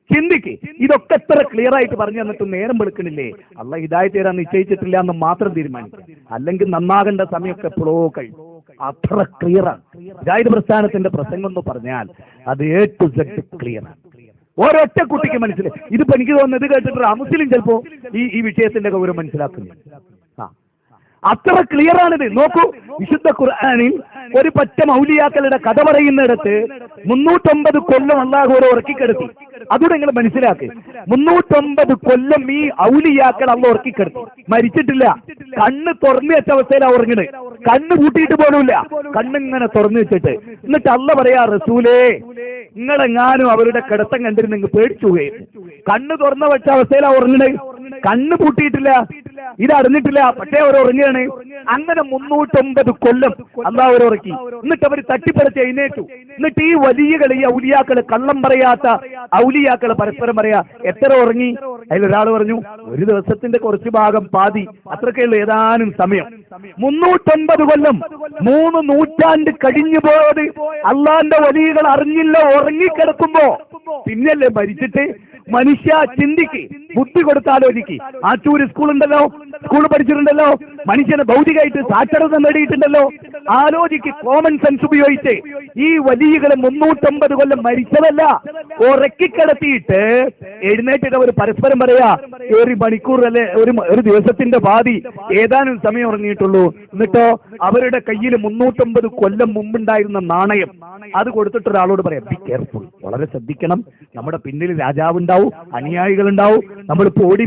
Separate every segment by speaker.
Speaker 1: ചിന്തിക്ക്. ഇതൊക്കെ എത്ര ക്ലിയർ ആയിട്ട് പറഞ്ഞു തന്നിട്ട് നേരം വെളുക്കണില്ലേ? അള്ളാഹ് ഹിദായത്ത് തരാൻ നിശ്ചയിച്ചിട്ടില്ല എന്ന് മാത്രം തീരുമാനിക്കുക. അല്ലെങ്കിൽ നന്നാകേണ്ട സമയമൊക്കെ എപ്പോഴോ കഴിയും. അത്ര ക്ലിയറാണ് ഹിദായത്ത് പ്രസ്ഥാനത്തിന്റെ പ്രസംഗം എന്ന് പറഞ്ഞാൽ. അത് A to Z ക്ലിയറാണ്. ഓരൊറ്റ കുട്ടിക്ക് മനസ്സിലായി. ഇതിപ്പോ എനിക്ക് തോന്നുന്നത് ഇത് കേട്ടിട്ട് മുസ്ലിം ചിലപ്പോ ഈ വിഷയത്തിന്റെ ഗൗരവം മനസ്സിലാക്കുന്നു. അത്ര ക്ലിയർ ആണിത്. നോക്കൂ, വിശുദ്ധ ഖുർആനിൽ ഒരു പറ്റ ഔലിയാക്കളുടെ കഥ പറയുന്നിടത്ത് 309 കൊല്ലം അല്ലാഹു അവരെ ഉറക്കിക്കെടുത്തി. അതുകൂടെ നിങ്ങൾ മനസ്സിലാക്കി. 309 കൊല്ലം ഈ ഔലിയാക്കൾ അള്ള ഉറക്കിക്കെടുത്തി. മരിച്ചിട്ടില്ല. കണ്ണ് തുറന്നു വെച്ച അവസ്ഥയിലാണ് ഉറങ്ങണത്. കണ്ണ് കൂട്ടിയിട്ട് പോലുമില്ല. കണ്ണിങ്ങനെ തുറന്നു വെച്ചിട്ട് എന്നിട്ട് അള്ള പറയാ, റസൂലേ നിങ്ങളെങ്ങാനും അവരുടെ കിടത്തം കണ്ടിട്ട് നിങ്ങൾ പേടിച്ചു പോയി. കണ്ണ് തുറന്നു വെച്ച അവസ്ഥയിലാണ് ഉറങ്ങണത്. കണ്ണ് പൂട്ടിയിട്ടില്ല, ഇത് അറിഞ്ഞിട്ടില്ല, പക്ഷേ അവർ ഉറങ്ങുകയാണ്. അങ്ങനെ 309 കൊല്ലം അള്ളാഹു അവർ ഉറക്കി. എന്നിട്ട് അവർ തട്ടിപ്പറിച്ച് എഴുന്നേറ്റു. എന്നിട്ട് ഈ വലിയകൾ, ഈ ഔലിയാക്കള്, കള്ളം പറയാത്ത ഔലിയാക്കള് പരസ്പരം പറയാ, എത്ര ഉറങ്ങി? അതിലൊരാൾ പറഞ്ഞു, ഒരു ദിവസത്തിന്റെ കുറച്ച് ഭാഗം, പാതി, അത്രയ്ക്കുള്ള ഏതാനും സമയം. 309 കൊല്ലം, 3 നൂറ്റാണ്ട് കഴിഞ്ഞു പോയത് അള്ളാന്റെ വലിയകൾ അറിഞ്ഞില്ല. ഉറങ്ങിക്കിടക്കുമ്പോ പിന്നല്ലേ മരിച്ചിട്ട്. മനുഷ്യ ചിന്തിക്ക്, ബുദ്ധി കൊടുത്താലോചിക്ക്. ആറ്റൂര് സ്കൂളുണ്ടല്ലോ, സ്കൂൾ പഠിച്ചിട്ടുണ്ടല്ലോ, മനുഷ്യനെ ഭൗതികമായിട്ട് സാക്ഷരത നേടിയിട്ടുണ്ടല്ലോ. ആലോചിക്ക്, കോമൺ സെൻസ് ഉപയോഗിച്ച്. ഈ വലിയകളെ 309 കൊല്ലം മരിച്ചതല്ല, ഉറക്കിക്കിടത്തിയിട്ട് എഴുന്നേറ്റിട്ട് അവർ പരസ്പരം പറയാ, ഒരു മണിക്കൂറല്ലേ, ഒരു ദിവസത്തിന്റെ പാതി, ഏതാനും സമയം ഉറങ്ങിയിട്ടുള്ളൂ. എന്നിട്ടോ അവരുടെ കയ്യിൽ 309 കൊല്ലം മുമ്പുണ്ടായിരുന്ന നാണയം അത് കൊടുത്തിട്ട് ഒരാളോട് പറയാം, ബി കെയർഫുൾ, വളരെ ശ്രദ്ധിക്കണം, നമ്മുടെ പിന്നിൽ രാജാവുണ്ടാവും, അനുയായികളുണ്ടാവും, നമ്മൾ പോടി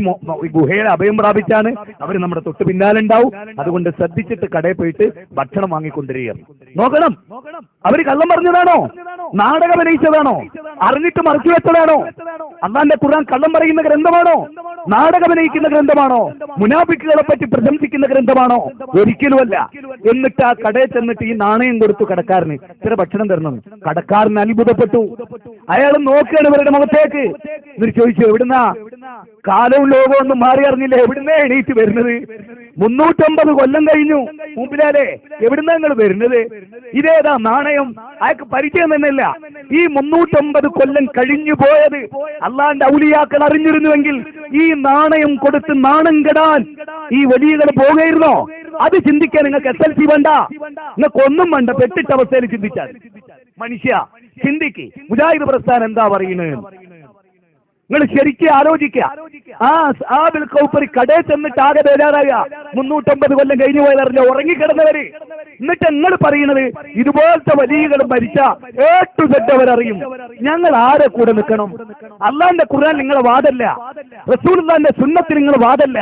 Speaker 1: ഗുഹയുടെ അഭയം പ്രാപിച്ചാണ്, അവർ നമ്മുടെ തൊട്ട് പിന്നാലുണ്ടാവും, അതുകൊണ്ട് ശ്രദ്ധിച്ചിട്ട് കടയിൽ പോയിട്ട് ഭക്ഷണം വാങ്ങിക്കൊണ്ടിരിക്കുകയാണ്. നോക്കണം, അവർ കള്ളം പറഞ്ഞതാണോ? നാടകം അഭിനയിച്ചതാണോ? അറിഞ്ഞിട്ട് മറച്ചു വെച്ചതാണോ? അള്ളാന്റെ ഖുർആൻ കള്ളം പറയുന്ന ഗ്രന്ഥമാണോ? നാടകം അഭിനയിക്കുന്ന ഗ്രന്ഥമാണോ? മുനാഫിക്കുകളെ പറ്റി പ്രശംസിക്കുന്ന ഗ്രന്ഥമാണോ? ഒരിക്കലുമല്ല. എന്നിട്ട് ആ കടയിൽ ചെന്നിട്ട് ഈ നാണയം കൊടുത്തു കടക്കാരന്, ഇത്ര ഭക്ഷണം തരണം. കടക്കാരൻ അത്ഭുതപ്പെട്ടു. അയാൾ നോക്കുകയാണ് ഇവരുടെ മുഖത്തേക്ക്. എന്നിട്ട് ചോദിച്ചു, എവിടുന്നാ? കാലവും ലോകവും ഒന്നും മാറി അറിഞ്ഞില്ല, എവിടുന്നേ എണീറ്റ് വരുന്നത്? 309 കൊല്ലം കഴിഞ്ഞു മുമ്പിലാലേ, എവിടുന്നാ നിങ്ങൾ വരുന്നത്? ഇതേതാ നാണയം? അയാൾക്ക് പരിചയം തന്നെയല്ല. ഈ 309 കൊല്ലം കഴിഞ്ഞു പോയത് അള്ളാന്റെ ഔലിയാക്കൾ അറിഞ്ഞിരുന്നുവെങ്കിൽ ഈ നാണയം കൊടുത്ത് നാണം കെടാൻ ഈ വലിയകൾ പോകുകയായിരുന്നോ? അത് ചിന്തിക്കാൻ നിങ്ങൾക്ക് SLC വേണ്ട, നിങ്ങൾക്ക് ഒന്നും വേണ്ട. പെട്ടിട്ട അവസ്ഥയിൽ ചിന്തിച്ചാൽ മനുഷ്യ ചിന്തിക്ക്. മുജാഹിദ് പ്രസ്ഥാനം എന്താ പറയുന്നത്? നിങ്ങൾ ശരിക്കും ആലോചിക്കുക. ആ വിൽക്കൗപ്പറി കടയിൽ ചെന്നിട്ട് ആകെ ബേജാറായ 309 കൊല്ലം കഴിഞ്ഞു പോയതറിഞ്ഞ ഉറങ്ങിക്കിടന്നവര്. എന്നിട്ട് നിങ്ങൾ പറയുന്നത് ഇതുപോലത്തെ വലിയകൾ മരിച്ച A to Z അവരറിയും. ഞങ്ങൾ ആരെ കൂടെ നിൽക്കണം? അള്ളാന്റെ ഖുർആൻ നിങ്ങളെ വാദല്ല, റസൂലുള്ളാഹിന്റെ സുന്നത്ത് നിങ്ങളെ വാദല്ല.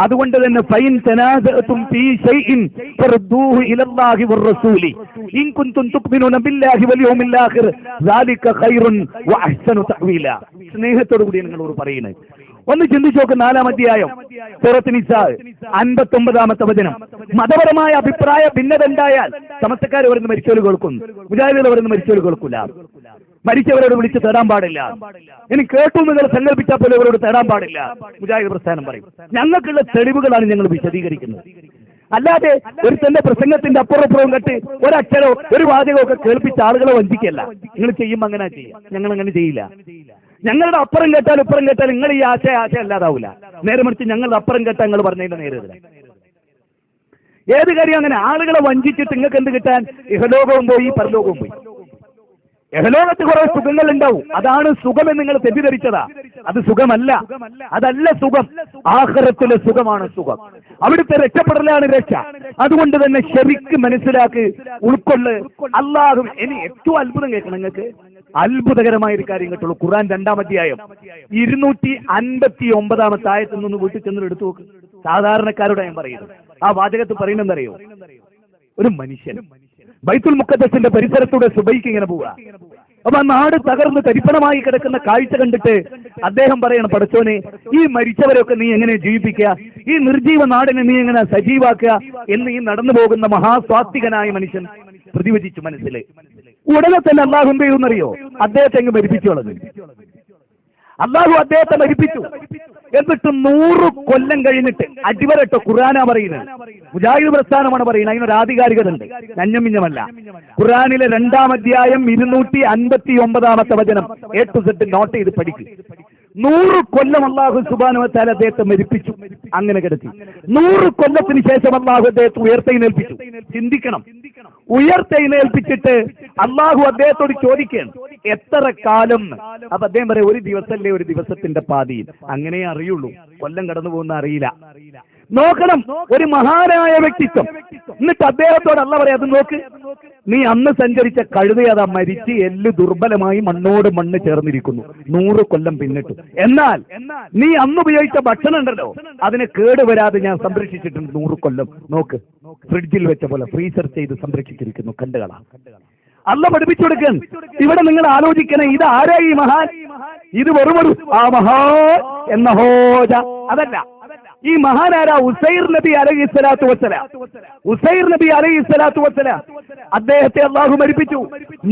Speaker 1: അതുകൊണ്ട് തന്നെ ഫൈൻ തനാസഅതും ഫീ ഷൈഇൻ ഫർദൂഹു ഇലല്ലാഹി വറസൂലി ഇൻ കുൻതും തുഖ്മിനൂന ബില്ലാഹി വൽ യൗമിൽ ആഖിർ ദാലിക ഖൈറുൻ വഅഹ്സനു തഅവീല. സ്നേഹത്തോടു കൂടി നിങ്ങളോട് പറയുന്നത്. ഒന്ന് ചിന്തിച്ചു നോക്ക്. 4-ാം അധ്യായം സൂറത്ത് നിസാ 59-ാമത്തെ വചനം. മതപരമായ അഭിപ്രായ ഭിന്നത ഉണ്ടായാൽ സമസ്തക്കാർ വരുന്ന മരിച്ചവർ കേൾക്കുന്നു, മുജാഹിദുകൾ വരുന്ന മരിച്ചവർ കേൾക്കൂല. മരിച്ചവരോട് വിളിച്ച് തേടാൻ പാടില്ല. ഇനി കേട്ടു നിങ്ങൾ സങ്കല്പിച്ചാൽ പോലെ അവരോട് തേടാൻ പാടില്ല. മുജാഹിദ് പ്രസ്ഥാനം പറയും. ഞങ്ങൾക്കുള്ള തെളിവുകളാണ് ഞങ്ങൾ വിശദീകരിക്കുന്നത്. അല്ലാതെ ഒരു തന്നെ പ്രസംഗത്തിന്റെ അപ്പുറപ്പുറവും കെട്ട് ഒരക്ഷരോ ഒരു വാചകമൊക്കെ കേൾപ്പിച്ച ആളുകളെ വഞ്ചിക്കല്ല. നിങ്ങൾ ചെയ്യുമ്പോൾ അങ്ങനെ ചെയ്യാം, ഞങ്ങൾ അങ്ങനെ ചെയ്യില്ല. ഞങ്ങളുടെ അപ്പുറം കേട്ടാൽ ഇപ്പുറം കേട്ടാൽ നിങ്ങൾ ഈ ആശയ അല്ലാതാവൂല. നേരെ മറിച്ച് ഞങ്ങളുടെ അപ്പുറം കേട്ടാൽ നിങ്ങൾ പറഞ്ഞതിന്റെ നേരെ ഏത് കാര്യം അങ്ങനെ ആളുകളെ വഞ്ചിച്ചിട്ട് നിങ്ങൾക്ക് എന്ത് കിട്ടാൻ? ഇഹലോകവും പോയി പരലോകവും പോയി. ഇഹലോകത്ത് കുറെ സുഖങ്ങൾ ഉണ്ടാവും, അതാണ് സുഖമെന്ന് നിങ്ങൾ തെറ്റിദ്ധരിച്ചതാ. അത് സുഖമല്ല, അതല്ല സുഖം. ആഖിറത്തിലെ സുഖമാണ് സുഖം. അവിടുത്തെ രക്ഷപ്പെടലാണ് രക്ഷ. അതുകൊണ്ട് തന്നെ ശരിക്കും മനസ്സിലാക്കി ഉൾക്കൊള്ളു. അല്ലാഹു ഇനി ഏറ്റവും അത്ഭുതം കേൾക്കണം നിങ്ങൾക്ക്. അത്ഭുതകരമായ ഒരു കാര്യം കേട്ടുള്ളൂ. ഖുർആൻ 2-ാം അധ്യായം 259-ാമത്തെ ആയത്തിൽ നിന്ന് വീട്ടിൽ ചെന്ന് എടുത്തു നോക്ക്. സാധാരണക്കാരോട് ഞാൻ പറയുന്നത് ആ വാചകത്ത് പറയുന്നറിയോ? ഒരു മനുഷ്യൻ ബൈത്തുൽ മുഖദ്ദസിന്റെ പരിസരത്തൂടെ സുബൈക്ക് ഇങ്ങനെ പോവുക. അപ്പൊ ആ നാട് തകർന്ന് തരിപ്പണമായി കിടക്കുന്ന കാഴ്ച കണ്ടിട്ട് അദ്ദേഹം പറയണം, പടച്ചോനെ ഈ മരിച്ചവരൊക്കെ നീ എങ്ങനെ ജീവിപ്പിക്കുക? ഈ നിർജീവ നാടിനെ നീ എങ്ങനെ സജീവാക്കുക എന്ന് ഈ നടന്നു പോകുന്ന മഹാസ്വാത്വികനായ മനുഷ്യൻ പ്രതിവചിച്ചു മനസ്സിലെ. ഉടനെ തന്നെ അള്ളാഹു എന്ത് ചെയ്യുന്നറിയോ? അദ്ദേഹത്തെ അങ്ങ് മരിപ്പിച്ചു കളഞ്ഞു. അള്ളാഹു അദ്ദേഹത്തെ മരിപ്പിച്ചു. എന്നിട്ട് 100 കൊല്ലം കഴിഞ്ഞിട്ട് അടിവരട്ടോ ഖുർആനാ പറയുന്നത്, മുജാഹിദ് പ്രസ്ഥാനമാണ് പറയുന്നത്, അതിനൊരു ആധികാരികത ഉണ്ട്, നഞ്ഞമിഞ്ഞമല്ല. ഖുർആനിലെ 2-ാം അധ്യായം 259-ാമത്തെ വചനം A to Z നോട്ട് ചെയ്ത് പഠിക്കും. 100 കൊല്ലം അല്ലാഹു സുബ്ഹാനഹു വ തആല അദ്ദേഹത്തെ മരിപ്പിച്ചു, അങ്ങനെ കിടത്തി. 100 കൊല്ലത്തിന് ശേഷം അല്ലാഹു അദ്ദേഹത്തെ ഉയർത്തെഴുന്നേൽപ്പിച്ചു. ചിന്തിക്കണം, ഉയർത്തെഴുന്നേൽപ്പിച്ചിട്ട് അല്ലാഹു അദ്ദേഹത്തോട് ചോദിക്കുകയാണ് എത്ര കാലം. അപ്പൊ അദ്ദേഹം പറയും, ഒരു ദിവസമല്ലേ, ഒരു ദിവസത്തിന്റെ പാതിയിൽ. അങ്ങനെ അറിയുള്ളൂ, കൊല്ലം കടന്നു പോകുന്ന അറിയില്ല. നോക്കണം, ഒരു മഹാനായ വ്യക്തിത്വം. എന്നിട്ട് അദ്ദേഹത്തോട് അല്ലാഹു പറയാം, അത് നോക്ക്, നീ അന്ന് സഞ്ചരിച്ച കഴുതയതാ മരിച്ച് എല്ല് ദുർബലമായി മണ്ണോട് മണ്ണ് ചേർന്നിരിക്കുന്നു 100 കൊല്ലം പിന്നിട്ടു. എന്നാൽ നീ അന്ന് ഉപയോഗിച്ച ഭക്ഷണം ഉണ്ടല്ലോ, അതിന് കേടുവരാതെ ഞാൻ സംരക്ഷിച്ചിട്ടുണ്ട് 100 കൊല്ലം. നോക്ക്, ഫ്രിഡ്ജിൽ വെച്ച പോലെ ഫ്രീസർ ചെയ്ത് സംരക്ഷിച്ചിരിക്കുന്നു. കണ്ടുകളാ, അല്ല പഠിപ്പിച്ചു കൊടുക്കാൻ. ഇവിടെ നിങ്ങൾ ആലോചിക്കണേ, ഇത് ആരാ ഈ മഹാൻ? ഇത് വെറുമൊരു ആ മഹാൻ എന്ന ഹോജ അതല്ല. ഈ മഹാനാരാ? ഉസൈർ നബി അലൈഹിസ്സലാത്തു വസ്സലാം. ഉസൈർ നബി അലൈഹിസ്സലാത്തു വസ്സലാം അദ്ദേഹത്തെ അല്ലാഹു മരിപ്പിച്ചു.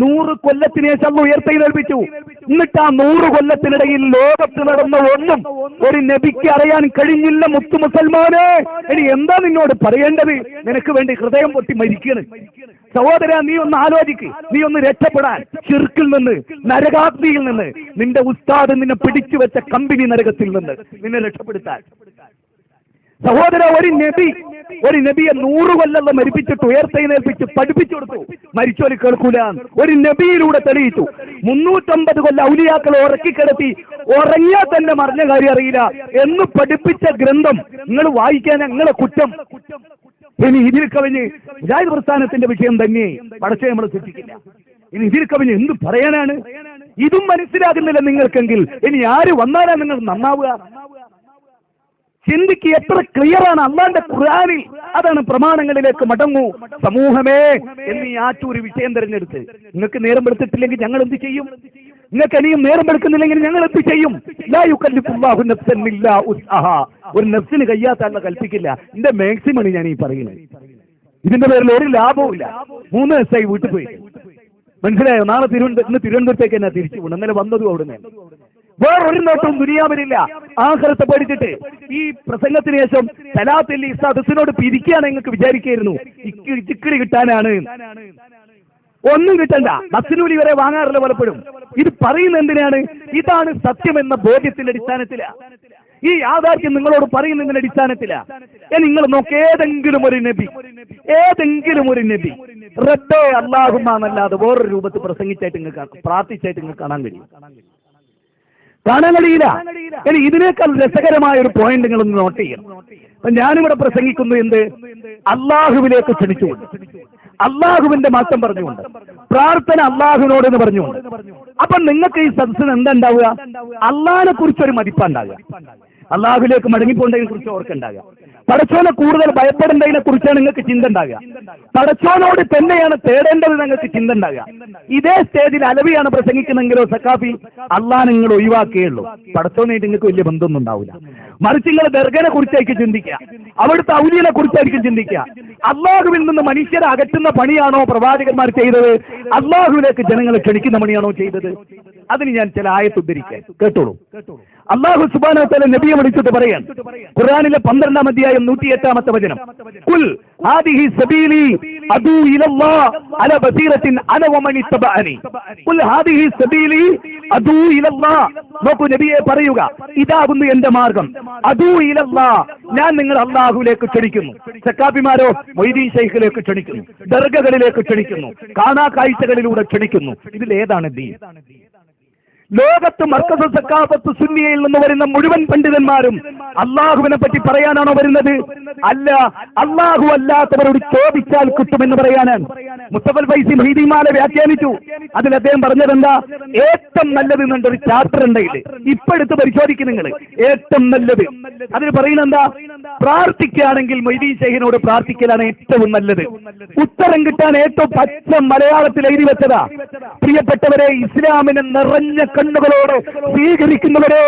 Speaker 1: 100 കൊല്ലത്തിന് ശേഷം അല്ലാഹു ഉയർത്തെഴുന്നേൽപ്പിച്ചു. എന്നിട്ട് ആ 100 കൊല്ലത്തിനിടയിൽ ലോകത്ത് നടന്ന ഒന്നും ഒരു നബിക്ക് അറിയാൻ കഴിഞ്ഞില്ല. മുത്തു മുസൽമാനെ, ഇനി എന്താ നിന്നോട് പറയേണ്ടത്? നിനക്ക് വേണ്ടി ഹൃദയം പൊട്ടി മരിക്കണ്. സഹോദര, നീ ഒന്ന് ആലോചിക്ക്, നീ ഒന്ന് രക്ഷപ്പെടാൻ, ശിർക്കിൽ നിന്ന്, നരകാഗ്നിയിൽ നിന്ന്, നിന്റെ ഉസ്താദ് നിന്നെ പിടിച്ചു വെച്ച കമ്പനി നരകത്തിൽ നിന്ന് നിന്നെ രക്ഷപ്പെടുത്താൻ. സഹോദര, ഒരു നബിയെ 100 കൊല്ലം മരിപ്പിച്ചിട്ട് ഉയർത്തെഴുന്നേൽപ്പിച്ച് പഠിപ്പിച്ചു കൊടുത്തു. മരിച്ചോല് കേൾക്കൂല, ഒരു നബിയിലൂടെ തെളിയിച്ചു. 350 കൊല്ലം ഔലിയാക്കളെ ഉറക്കിക്കിടത്തി, ഉറങ്ങിയാൽ തന്നെ മറിഞ്ഞ കാര്യം അറിയില്ല എന്ന് പഠിപ്പിച്ച ഗ്രന്ഥം നിങ്ങൾ വായിക്കാൻ നിങ്ങളെ കുറ്റം. ഇനി ഇതിൽ കവിഞ്ഞ് മുജാഹിദ് പ്രസ്ഥാനത്തിന്റെ വിഷയം തന്നെ പടച്ചെ നമ്മൾ സൃഷ്ടിക്കില്ല. ഇനി ഇതിൽ കവിഞ്ഞ് എന്ത് പറയാനാണ്? ഇതും മനസ്സിലാകുന്നില്ല നിങ്ങൾക്കെങ്കിൽ ഇനി ആര് വന്നാലാ നിങ്ങൾ നന്നാവുക? ചിന്തിക്ക്, എത്ര ക്ലിയറാണ് അല്ലാഹുവിന്റെ ഖുർആനിൽ. അതാണ് പ്രമാണങ്ങളിലേക്ക് മടങ്ങൂ സമൂഹമേ എന്ന് ഈ ആറ്റൂര് വിഷയം തിരഞ്ഞെടുത്ത്. നിങ്ങൾക്ക് നേരം എടുത്തിട്ടില്ലെങ്കിൽ ഞങ്ങൾ എന്ത് ചെയ്യും? നിങ്ങൾക്ക് ഇനിയും നേരം എടുക്കുന്നില്ലെങ്കിൽ ഞങ്ങൾ എന്ത് ചെയ്യും? ലാ യുകല്ലിഫുല്ലാഹു നഫ്സൻ ഇല്ലാ ഉസ്അഹാ. ഒരു നഫ്സിന് കഴിയാത്തല്ല കൽപ്പിക്കില്ല. എന്റെ മാക്സിമം ഞാൻ ഈ പറയുന്നത്. ഇതിന്റെ പേരിൽ ഒരു ലാഭവും ഇല്ല. 3 ദിവസമായി വീട്ടിൽ പോയി, മനസ്സിലായോ? നാളെ ഇന്ന് തിരുവനന്തപുരത്തേക്ക് തന്നെ തിരിച്ചു പോകണം. ഇന്നലെ വന്നതും അവിടുന്ന്. വേറൊരു നോട്ടവും ദുനിയാവിലില്ല. ആഖിറത്തെ പഠിച്ചിട്ട് ഈ പ്രസംഗത്തിന് ശേഷം സലാത്തിൽ ഈ സദസ്സിനോട് പിരിക്കുകയാണ് നിങ്ങൾക്ക് വിചാരിക്കായിരുന്നു. ചിക്കിടി കിട്ടാനാണ്, ഒന്നും കിട്ടണ്ട. ബസ്സിനൂലി വരെ വാങ്ങാറില്ല പലപ്പോഴും. ഇത് പറയുന്ന എന്തിനാണ്? ഇതാണ് സത്യമെന്ന ബോധ്യത്തിന്റെ അടിസ്ഥാനത്തിലാ. ഈ യാഥാർത്ഥ്യം നിങ്ങളോട് പറയുന്നതിന്റെ അടിസ്ഥാനത്തിലാ. നിങ്ങൾ നോക്ക്, ഏതെങ്കിലും ഒരു നബി റബ്ബേ അല്ലാഹുമ്മന്നല്ലാതെ വേറൊരു രൂപത്തിൽ പ്രസംഗിച്ചായിട്ട് നിങ്ങൾക്ക്, പ്രാർത്ഥിച്ചായിട്ട് നിങ്ങൾക്ക് കാണാൻ കഴിയില്ല. ഇനി ഇതിനേക്കാൾ രസകരമായ ഒരു പോയിന്റ് നിങ്ങളൊന്ന് നോട്ട് ചെയ്യണം. അപ്പൊ ഞാനിവിടെ പ്രസംഗിക്കുന്നു എന്ത്? അള്ളാഹുവിലേക്ക് ക്ഷണിച്ചുകൊണ്ട്, അള്ളാഹുവിന്റെ മാറ്റം പറഞ്ഞുകൊണ്ട്, പ്രാർത്ഥന അള്ളാഹുവിനോട് എന്ന് പറഞ്ഞുകൊണ്ട്. അപ്പൊ നിങ്ങൾക്ക് ഈ സദസ്സിന് എന്താ ഉണ്ടാവുക? അള്ളാഹിനെ കുറിച്ചൊരു മതിപ്പുണ്ടാകുക, അള്ളാഹുലേക്ക് മടങ്ങിപ്പോണ്ടതിനെ കുറിച്ച് ഓർക്കുണ്ടാകുക, പടച്ചോനെ കൂടുതൽ ഭയപ്പെടേണ്ടതിനെ കുറിച്ചാണ് നിങ്ങൾക്ക് ചിന്ത ഉണ്ടാകുക, പടച്ചോനോട് തന്നെയാണ് തേടേണ്ടത് നിങ്ങൾക്ക് ചിന്ത ഉണ്ടാകുക. ഇതേ സ്റ്റേജിൽ അലവിയാണ് പ്രസംഗിക്കുന്നെങ്കിലോ സക്കാഫി, അള്ളാഹ് നിങ്ങൾ ഒഴിവാക്കുകയുള്ളൂ. പടച്ചോനായിട്ട് നിങ്ങൾക്ക് വലിയ ബന്ധമൊന്നും ഉണ്ടാവില്ല. മറിച്ച് നിങ്ങൾ ദർഗനെ കുറിച്ചായിരിക്കും ചിന്തിക്കുക, അവിടുത്തെ ഔലിയനെ കുറിച്ചായിരിക്കും ചിന്തിക്കുക. അള്ളാഹുവിൽ നിന്ന് മനുഷ്യരെ അകറ്റുന്ന പണിയാണോ പ്രവാചകന്മാർ ചെയ്തത്? അള്ളാഹുവിലേക്ക് ജനങ്ങളെ ക്ഷണിക്കുന്ന പണിയാണോ ചെയ്തത്? അതിന് ഞാൻ ചില ആയത്ത് ഉദ്ധരിക്കാൻ കേട്ടോളൂ. അല്ലാഹു സുബ്ഹാനഹു വ തആല നബിയെ വിളിച്ചിട്ട് പറയാൻ, ഖുർആനിലെ 12-ാം അധ്യായം 108-ാമത്തെ വചനം, ഖുൽ ഹാദിഹി സബീലി അദൂ ഇലല്ലാഹ് അല ബസീറത്തിൻ അന വമൻ ഇത്തബഅനി. ഖുൽ ഹാദിഹി സബീലി അദൂ ഇലല്ലാഹ്. നോക്കൂ നബിയെ പറയുക, ഇതാകുന്നു എന്റെ മാർഗം. അദൂ ഇലല്ലാഹ്, ഞാൻ നിങ്ങൾ അല്ലാഹുവിലേക്ക് ക്ഷണിക്കുന്നു. സക്കാഫിമാരോ മൊയ്തീൻ ശൈഖിലേക്ക് ക്ഷണിക്കുന്നു, ദർഗകളിലേക്ക് ക്ഷണിക്കുന്നു, കാണാ കാഴ്ചകളിലൂടെ ക്ഷണിക്കുന്നു. ഇതിലേതാണ് ദീൻ? ലോകത്ത് മർക്കസ് സക്കാഫത്ത് സുന്നിയയിൽ നിന്ന് വരുന്ന മുഴുവൻ പണ്ഡിതന്മാരും അള്ളാഹുവിനെ പറ്റി പറയാനാണോ വരുന്നത്? അല്ല, അള്ളാഹു അല്ലാത്തവരോട് ചോദിച്ചാൽ കിട്ടുമെന്ന് പറയാനാണ്. മുസ്തഫൽ ഫൈസി മൊയ്തീൻമാരെ വ്യാഖ്യാനിച്ചു. അതിൽ അദ്ദേഹം പറഞ്ഞതെന്താ? ഏറ്റവും നല്ലത് എന്നൊരു ചാപ്റ്റർ ഉണ്ടെങ്കിൽ ഇപ്പോഴെടുത്ത് പരിശോധിക്കും നിങ്ങൾ. ഏറ്റവും നല്ലത് അതിന് പറയുന്നത് എന്താ? പ്രാർത്ഥിക്കുകയാണെങ്കിൽ മൊയ്തീൻ ശൈഖിനോട് പ്രാർത്ഥിക്കലാണ് ഏറ്റവും നല്ലത്. ഉത്തരം കിട്ടാൻ ഏറ്റവും പച്ച മലയാളത്തിൽ എഴുതി വെച്ചതാ. പ്രിയപ്പെട്ടവരെ, ഇസ്ലാമിനെ നിറഞ്ഞ കണ്ണുകളോട് സ്വീകരിക്കുന്നവരോ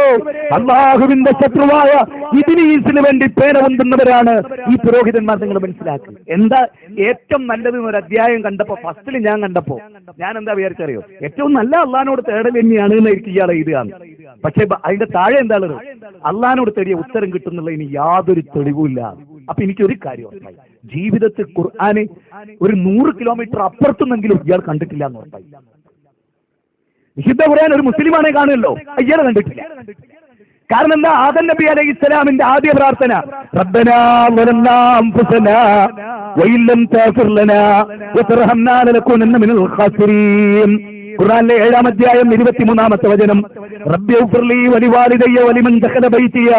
Speaker 1: അള്ളാഹുവിന്റെ ശത്രുവായ ഇബ്ലീസിന് വേണ്ടി പേന പൊന്തുന്നവരാണ് ഈ പുരോഹിതന്മാർ. നിങ്ങൾ മനസ്സിലാക്കുക. എന്താ ഏറ്റവും നല്ലത് എന്നൊരു അധ്യായം കണ്ടപ്പോ ഫസ്റ്റിൽ ഞാൻ കണ്ടപ്പോ ഞാൻ എന്താ വിചാരിച്ചറിയോ, ഏറ്റവും നല്ല അള്ളാഹിനോട് തേടൽ തന്നെയാണ് എന്നായിരിക്കും ഇയാളെ എഴുതുകയാണ്. പക്ഷെ അതിന്റെ താഴെ എന്താണ്, അള്ളാഹിനോട് തേടിയ ഉത്തരം കിട്ടുന്നുള്ള ഇനി യാതൊരു തെളിവുമില്ല. അപ്പൊ എനിക്കൊരു കാര്യം ഉറപ്പായി, ജീവിതത്തിൽ ഖുർആന് ഒരു 100 കിലോമീറ്റർ അപ്പുറത്തുനിന്നെങ്കിലും ഇയാൾ കണ്ടിട്ടില്ല എന്ന് ഉറപ്പായി. വിശുദ്ധ ഖുർആൻ ഒരു മുസ്ലിമാണെ കാണുമല്ലോ, ഇയാൾ കണ്ടിട്ടില്ല. കാരണം എന്താ, ആദം നബി അലൈഹി ഇസ്ലാമിന്റെ ആദ്യ പ്രാർത്ഥന റബ്ബനാ വലന്നാ അൻഫുസനാ വഇല്ലം തഗ്ഫിർ ലനാ വതർഹംനാ ലനകൂനന്ന മിനൽ ഖാസിരീൻ. ഖുർആനിലെ 7-ാം അധ്യായം 23-ാമത്തെ വചനം, റബ്ബി ഗ്ഫിർലി വലിവാലിദയ്യ വലിമൻ ദഖല ബൈതിയ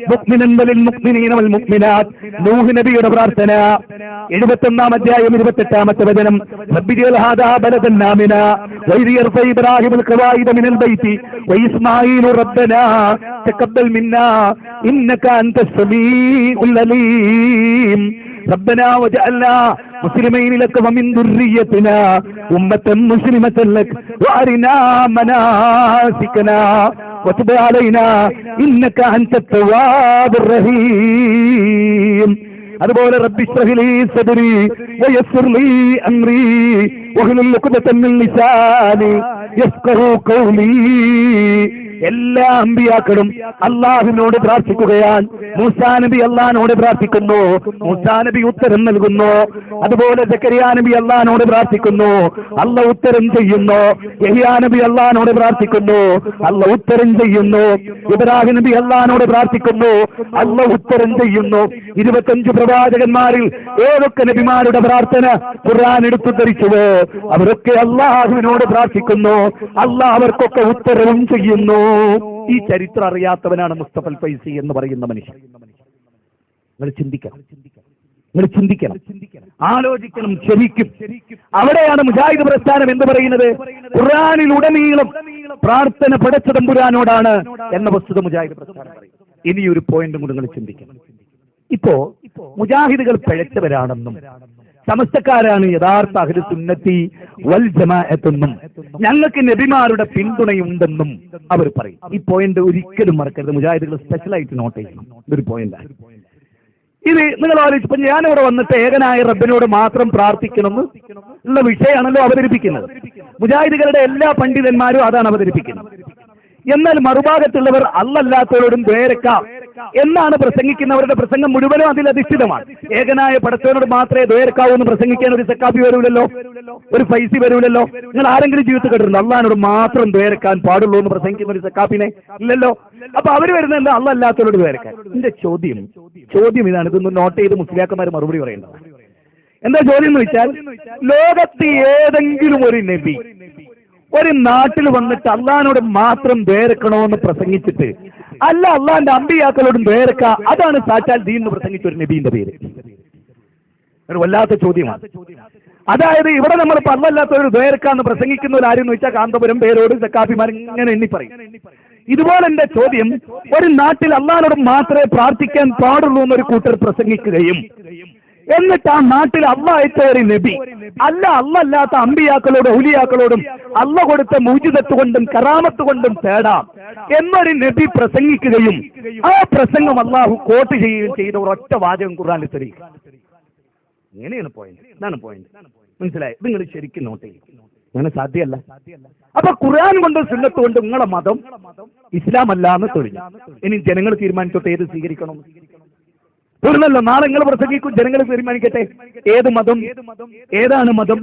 Speaker 1: മുഅ്മിനൻ വലിൽ മുഅ്മിനീന വൽ മുഅ്മിനാത്ത്. നൂഹ് നബിയുടെ പ്രാർത്ഥന 71-ാം അധ്യായം 28-ാമത്തെ വചനം, റബ്ബി ജഅൽ ഹാദാ ബലദൻ ആമിന വഇദ് യർഫഉ ഇബ്രാഹിമുൽ ഖവായിദ മിനൽ ബൈതി വഇസ്മാഈലു റബ്ബനാ തഖബ്ബൽ മിന്നാ ഇന്നക അൻതസ് സമീഉൽ അലീം. ربنا وجعلنا مسلمين لك ومن ذريتنا أمة مسلمة لك وأرنا مناسكنا وتب علينا إنك أنت التواب الرحيم. അതുപോലെ റബ്ബി ഇശ്റഹ് ലീ സദ്രി വയസ്സിർ ലീ അംരി വഹ്ലുൽ ഉഖ്ദതൻ മിൻ ലിസാനി യഫ്ഖഹു ഖൗലി. എല്ലാ അമ്പിയാക്കളും അള്ളാഹുവിനോട് പ്രാർത്ഥിക്കുകയാണ്. മൂസാ നബി അള്ളാഹിനോട് പ്രാർത്ഥിക്കുന്നു, മൂസാ നബി ഉത്തരം നൽകുന്നു. അതുപോലെ സക്കരിയ നബി അള്ളാഹിനോട് പ്രാർത്ഥിക്കുന്നു, അള്ളാഹ് ഉത്തരം ചെയ്യുന്നു. യഹ്യാ നബി അള്ളാഹിനോട് പ്രാർത്ഥിക്കുന്നു, അള്ളാഹ് ഉത്തരം ചെയ്യുന്നു. ഇബ്രാഹിം നബി അള്ളാഹിനോട് പ്രാർത്ഥിക്കുന്നു, അള്ളാഹ് ഉത്തരം ചെയ്യുന്നു. 25 പ്രവാചകന്മാരിൽ ഏതൊക്കെ നബിമാരുടെ പ്രാർത്ഥന ഖുർആൻ എടുത്തു ധരിച്ചുവോ അവരൊക്കെ അള്ളാഹുവിനോട് പ്രാർത്ഥിക്കുന്നു, അള്ളാഹ് അവർക്കൊക്കെ ഉത്തരവും ചെയ്യുന്നു. ഈ ചരിത്രം അറിയാത്തവനാണ് മുസ്തഫൽ ഫൈസി എന്ന് പറയുന്ന മനുഷ്യൻ. നിങ്ങൾ ചിന്തിക്കണം, ആലോചിക്കണം ശരിക്കും. അവിടെയാണ് മുജാഹിദ് പ്രസ്ഥാനം എന്ന് പറയുന്നത്. ഖുർആനിലുടനീളം പ്രാർത്ഥന പടച്ച തമ്പുരാനോടാണ് എന്ന വസ്തുത മുജാഹിദ് പ്രസ്ഥാനം പറയും. ഇനിയൊരു പോയിന്റും കൂടി നിങ്ങൾ ചിന്തിക്കണം. ഇപ്പോ മുജാഹിദുകൾ പിഴച്ചവരാണെന്നും സമസ്തക്കാരാണ് യഥാർത്ഥ അഹ്ലു സുന്നത്തി വൽ ജമാഅത്തെന്നും ഞങ്ങൾക്ക് നബിമാരുടെ പിന്തുണയുണ്ടെന്നും അവർ പറയും. ഈ പോയിന്റ് ഒരിക്കലും മറക്കരുത്. മുജാഹിദുകൾ സ്പെഷ്യലായിട്ട് നോട്ട് ചെയ്യണം. ഇതൊരു പോയിന്റാണ്. ഇത് നിങ്ങൾ ആലോചിച്ചപ്പോ ഞാനിവിടെ വന്നിട്ട് ഏകനായ റബ്ബിനോട് മാത്രം പ്രാർത്ഥിക്കണമെന്ന് ഉള്ള വിഷയമാണല്ലോ അവതരിപ്പിക്കുന്നത്. മുജാഹിദുകളുടെ എല്ലാ പണ്ഡിതന്മാരും അതാണ് അവതരിപ്പിക്കുന്നത്. എന്നാൽ മറുഭാഗത്തുള്ളവർ അല്ലല്ലാത്തവരോടും ദ്വേരക്കാം എന്നാണ് പ്രസംഗിക്കുന്നവരുടെ പ്രസംഗം മുഴുവനും അതിൽ അധിഷ്ഠിതമാണ്. ഏകനായ പടച്ചവനോട് മാത്രമേ ദ്വേരക്കാവൂ എന്ന് പ്രസംഗിക്കാൻ ഒരു സക്കാഫി വരൂലല്ലോ, ഒരു ഫൈസി വരൂലല്ലോ. നിങ്ങൾ ആരെങ്കിലും ജീവിതത്തിൽ കേട്ടിട്ടുണ്ടോ അള്ളാഹിനോട് മാത്രം ദ്വേരക്കാൻ പാടുള്ളൂ എന്ന് പ്രസംഗിക്കുന്ന ഒരു സക്കാഫിനെ? ഇല്ലല്ലോ. അപ്പൊ അവർ വരുന്നത് എന്താ, അല്ലല്ലാത്തവരോട് ദ്വേരക്കാൻ. എന്റെ ചോദ്യം ഇതാണ്. ഇതൊന്ന് നോട്ട് ചെയ്ത് മുസ്ലിയാക്കന്മാർ മറുപടി പറയേണ്ടത്. എന്താ ചോദ്യം എന്ന് വെച്ചാൽ, ലോകത്ത് ഏതെങ്കിലും ഒരു നബി ഒരു നാട്ടിൽ വന്നിട്ട് അള്ളാഹിനോട് മാത്രം ദ്വേരക്കണമെന്ന് പ്രസംഗിച്ചിട്ട് അല്ല അള്ളാഹിന്റെ അമ്പിയാക്കളോടും ദ്വേരക്ക, അതാണ് സാക്ഷാൽ ദീൻ എന്ന് പ്രസംഗിച്ച ഒരു നബീന്റെ പേര്? ഒരു വല്ലാത്ത ചോദ്യമാണ്. അതായത് ഇവിടെ നമ്മളിപ്പോൾ അല്ലല്ലാത്തവരോട് ദ്വേരക്കാന്ന് പ്രസംഗിക്കുന്നവർ ആരെന്ന് വെച്ചാൽ കാന്തപുരം പേരോട് സക്കാഫിമാർ ഇങ്ങനെ എണ്ണി പറയും. ഇതുപോലെ എന്റെ ചോദ്യം, ഒരു നാട്ടിൽ അള്ളാഹിനോട് മാത്രമേ പ്രാർത്ഥിക്കാൻ പാടുള്ളൂ എന്നൊരു കൂട്ടർ പ്രസംഗിക്കുകയും എന്നിട്ട് ആ നാട്ടിൽ അള്ളാഹ് അയച്ച ഒരു നബി അല്ലാത്ത അമ്പിയാക്കളോടും ഔലിയാക്കളോടും അള്ളാഹ് കൊടുത്ത മുഅ്ജിസത്ത് കൊണ്ടും കറാമത്ത് കൊണ്ടും തേടാം എന്നൊരു നബി പ്രസംഗിക്കുകയും ആ പ്രസംഗം അള്ളാഹു കോട്ട് ചെയ്യുകയും ചെയ്ത ഒരൊറ്റ വാചകം ഖുർആനിൽ തെളിയിക്കും. ഇങ്ങനെയാണ് പോയിന്റ്. ഇതാണ് പോയിന്റ്. മനസ്സിലായി? നിങ്ങൾ ശരിക്കും നോട്ട് ചെയ്യും. അങ്ങനെ സാധ്യമല്ല. അപ്പൊ ഖുർആൻ കൊണ്ടും സുന്നത്ത് കൊണ്ടും നിങ്ങളെ മതം ഇസ്ലാം അല്ല എന്ന് തെളിഞ്ഞു. ഇനി ജനങ്ങൾ തീരുമാനിച്ചോട്ടെ ഏത് സ്വീകരിക്കണം. തീർന്നല്ലോ. നാളെ നിങ്ങൾ പ്രസംഗിക്കും, ജനങ്ങൾ തീരുമാനിക്കട്ടെ ഏത് മതം, ഏതാണ് മതം.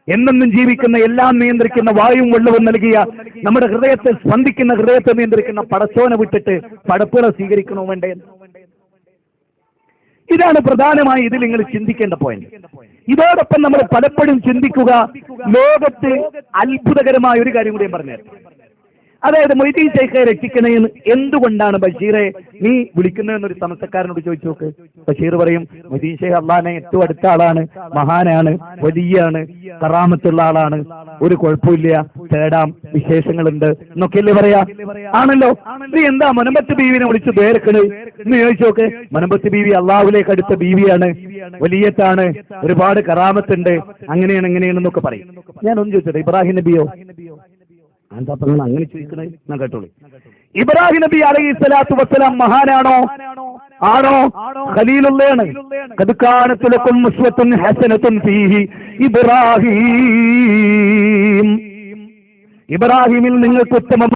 Speaker 1: എന്നെന്നും ജീവിക്കുന്ന, എല്ലാം നിയന്ത്രിക്കുന്ന, വായുവും വെള്ളവും നൽകിയ, നമ്മുടെ ഹൃദയത്തെ സ്പന്ദിക്കുന്ന, ഹൃദയത്തെ നിയന്ത്രിക്കുന്ന പടച്ചോനെ വിട്ടിട്ട് പടപ്പുറ സ്വീകരിക്കണോ വേണ്ടേ? ഇതാണ് പ്രധാനമായി ഇതിൽ നിങ്ങൾ ചിന്തിക്കേണ്ട പോയിന്റ്. ഇതോടൊപ്പം നമ്മൾ പലപ്പോഴും ചിന്തിക്കുക, ലോകത്ത് അത്ഭുതകരമായ ഒരു കാര്യം കൂടി പറഞ്ഞുതരാം. അതായത് മൊയ്തീൻ ശൈഖെ രക്ഷിക്കണേന്ന് എന്തുകൊണ്ടാണ് ബഷീറെ നീ വിളിക്കുന്നതെന്നൊരു സമസ്തക്കാരനോട് ചോദിച്ചു നോക്ക്. ബഷീർ പറയും, മൊയ്തീൻ ശൈഖ് അള്ളാഹിനെ ഏറ്റവും അടുത്ത ആളാണ്, മഹാനാണ്, വലിയാണ്, കറാമത്തുള്ള ആളാണ്, ഒരു കുഴപ്പമില്ല, തേടാം, വിശേഷങ്ങളുണ്ട് എന്നൊക്കെയല്ലേ പറയാ? ആണല്ലോ. നീ എന്താ മുനമ്പത്ത് ബീവിനെ വിളിച്ച് ദ്വേരക്കണ് എന്ന് ചോദിച്ചു നോക്ക്. മുനമ്പത്ത് ബീവി അള്ളാഹുലേക്ക് അടുത്ത ബീവിയാണ്, വലിയത്താണ്, ഒരുപാട് കറാമത്തുണ്ട്, അങ്ങനെയാണെന്നൊക്കെ പറയും. ഞാനൊന്ന് ചോദിച്ചോട്ടെ, ഇബ്രാഹിം നബിയോ എന്താ നിങ്ങൾ അങ്ങനെ ചോദിക്കണേ? ഞാൻ കേട്ടോളൂ. ഇബ്രാഹിം നബി അലൈഹി സ്വലാത്തു വസ്സലാം മഹാനാണോ? ആണോ? ഖലീലുള്ളയാണ്. ഖദ് കാനത് ലക്കും ഉസ്വത്തുൻ ഹസനത്തുൻ ഫീഹി ഇബ്രാഹിം. ഇബ്രാഹിമിൽ നിങ്ങൾക്ക് ഉത്തമ